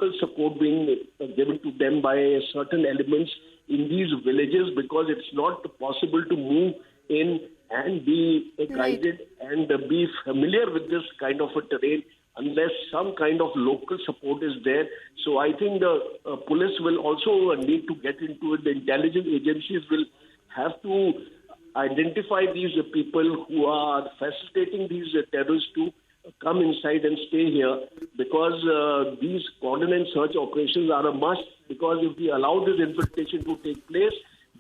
local support being given to them by certain elements in these villages, because it's not possible to move in and be guided and be familiar with this kind of a terrain unless some kind of local support is there. So I think the police will also need to get into it. The intelligence agencies will have to identify these people who are facilitating these terrorists to come inside and stay here, because these coordinated search operations are a must, because if we allow this infiltration to take place,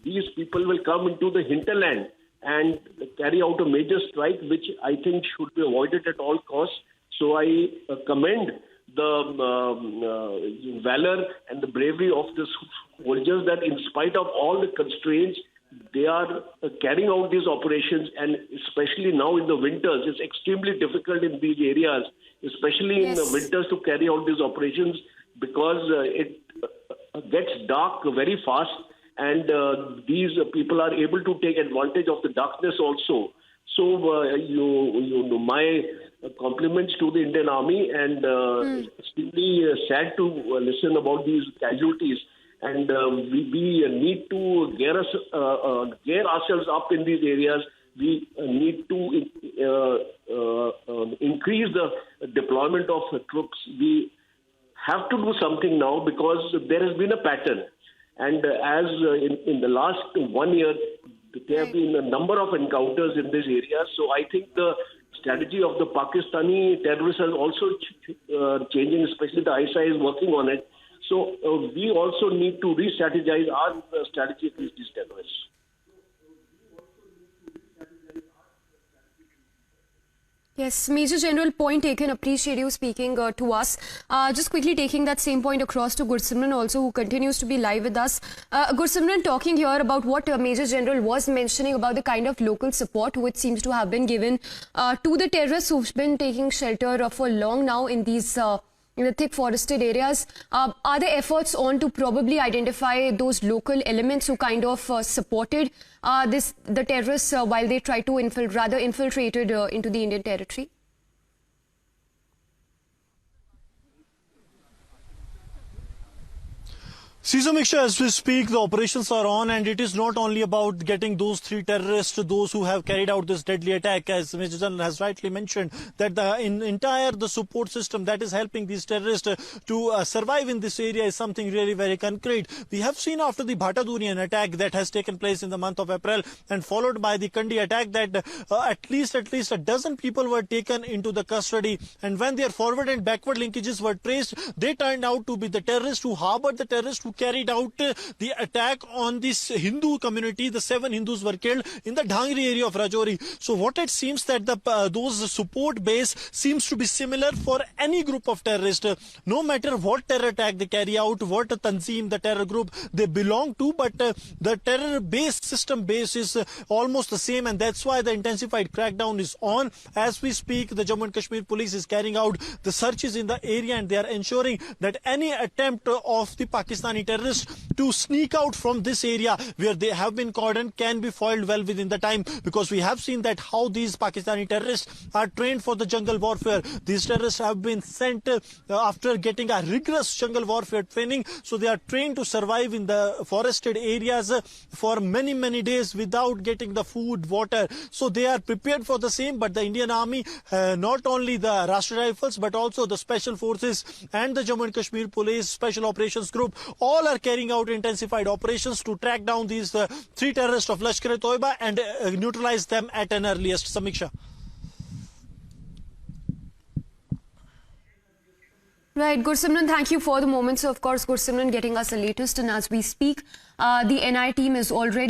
these people will come into the hinterland and carry out a major strike, which I think should be avoided at all costs. So I commend the valor and the bravery of the soldiers that in spite of all the constraints, they are carrying out these operations, and especially now in the winters, it's extremely difficult in these areas, especially in the winters, to carry out these operations, because it gets dark very fast, and these people are able to take advantage of the darkness also. So, my compliments to the Indian Army, and it's extremely sad to listen about these casualties. And we need to gear ourselves up in these areas. We need to increase the deployment of troops. We have to do something now, because there has been a pattern. And as in the last 1 year, there have been a number of encounters in this area. So I think the strategy of the Pakistani terrorists is also changing, especially the ISI is working on it. So we also need to re-strategize our strategy against these terrorists. Yes, Major General, point taken. Appreciate you speaking to us. Just quickly taking that same point across to Gursimran also, who continues to be live with us. Gursimran, talking here about what Major General was mentioning about the kind of local support which seems to have been given to the terrorists who've been taking shelter for long now in these in the thick forested areas. Are there efforts on to probably identify those local elements who kind of supported the terrorists while they try to infiltrated into the Indian territory? See, Samiksha, as we speak, the operations are on, and it is not only about getting those 3 terrorists, those who have carried out this deadly attack, as Major General has rightly mentioned, that the support system that is helping these terrorists to survive in this area is something really very concrete. We have seen after the Bhatadurian attack that has taken place in the month of April, and followed by the Kandi attack, that at least a dozen people were taken into the custody, and when their forward and backward linkages were traced, they turned out to be the terrorists who harbored the terrorists who carried out the attack on this Hindu community. The 7 Hindus were killed in the Dhangri area of Rajouri. So what it seems that those support base seems to be similar for any group of terrorists, no matter what terror attack they carry out, what Tanzim, the terror group they belong to, but the terror base, system base is almost the same, and that's why the intensified crackdown is on. As we speak, the Jammu and Kashmir police is carrying out the searches in the area, and they are ensuring that any attempt of the Pakistani terrorists to sneak out from this area where they have been cordoned can be foiled well within the time, because we have seen that how these Pakistani terrorists are trained for the jungle warfare. These terrorists have been sent after getting a rigorous jungle warfare training, so they are trained to survive in the forested areas for many days without getting the food, water. So they are prepared for the same, but the Indian Army, not only the Rashtriya Rifles but also the Special Forces and the Jammu and Kashmir Police Special Operations Group, all are carrying out intensified operations to track down these 3 terrorists of Lashkar-e-Toiba and neutralize them at an earliest. Samiksha. Right, Gursimran, thank you for the moments. Of course, Gursimran getting us the latest, and as we speak, the NI team is already